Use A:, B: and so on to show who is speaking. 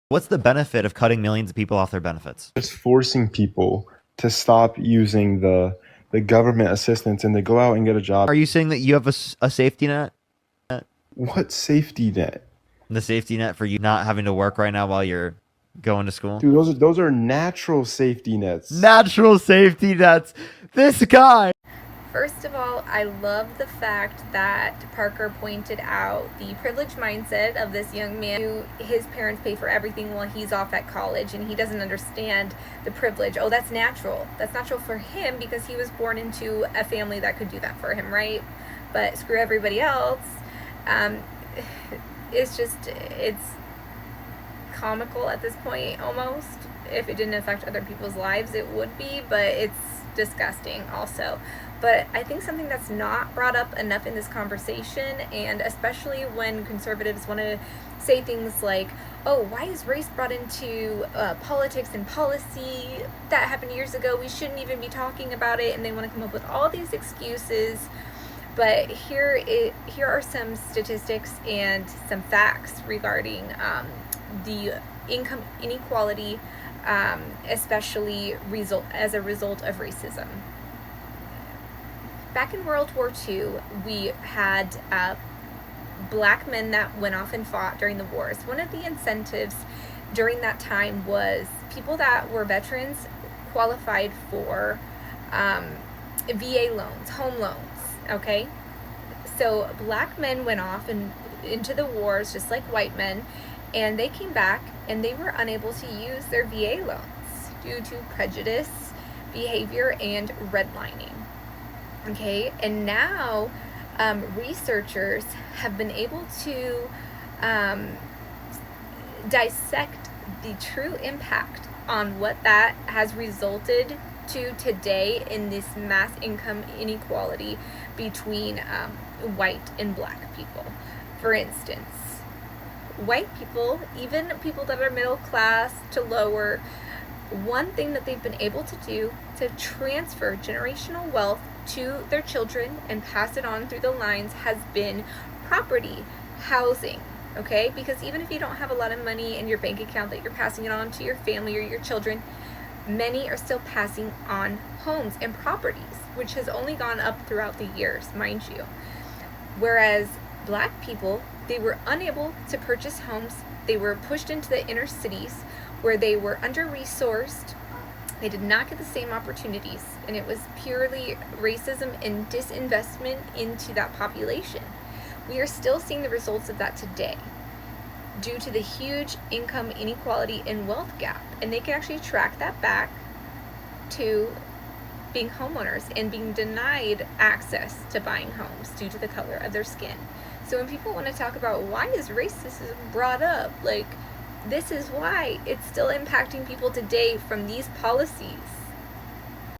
A: What's the benefit of cutting millions of people off their benefits?
B: Just forcing people to stop using the government assistance and to go out and get a job.
A: Are you saying that you have a safety net?
B: What safety net?
A: The safety net for you not having to work right now while you're going to school?
B: Dude, those are natural safety nets.
A: Natural safety nets. This guy.
C: First of all, I love the fact that Parker pointed out the privileged mindset of this young man who his parents pay for everything while he's off at college and he doesn't understand the privilege. Oh, that's natural. That's natural for him because he was born into a family that could do that for him, right? But screw everybody else. It's comical at this point almost. If it didn't affect other people's lives, it would be, but it's disgusting also. But I think something that's not brought up enough in this conversation, and especially when conservatives want to say things like, oh, why is race brought into politics and policy? That happened years ago. We shouldn't even be talking about it. And they want to come up with all these excuses. But here are some statistics and some facts regarding the income inequality, especially as a result of racism. Back in World War II, we had black men that went off and fought during the wars. One of the incentives during that time was people that were veterans qualified for VA loans, home loans, okay? So black men went off and into the wars just like white men, and they came back and they were unable to use their VA loans due to prejudice, behavior, and redlining. Okay, and now researchers have been able to dissect the true impact on what that has resulted to today in this mass income inequality between white and black people. For instance, white people, even people that are middle class to lower, one thing that they've been able to do to transfer generational wealth to their children and pass it on through the lines has been property, housing, okay? Because even if you don't have a lot of money in your bank account that you're passing it on to your family or your children, many are still passing on homes and properties, which has only gone up throughout the years, mind you. Whereas black people, they were unable to purchase homes. They were pushed into the inner cities where they were under-resourced. They did not get the same opportunities, and it was purely racism and disinvestment into that population. We are still seeing the results of that today due to the huge income inequality and wealth gap, and they can actually track that back to being homeowners and being denied access to buying homes due to the color of their skin. So when people want to talk about why is racism brought up, like, this is why it's still impacting people today from these policies.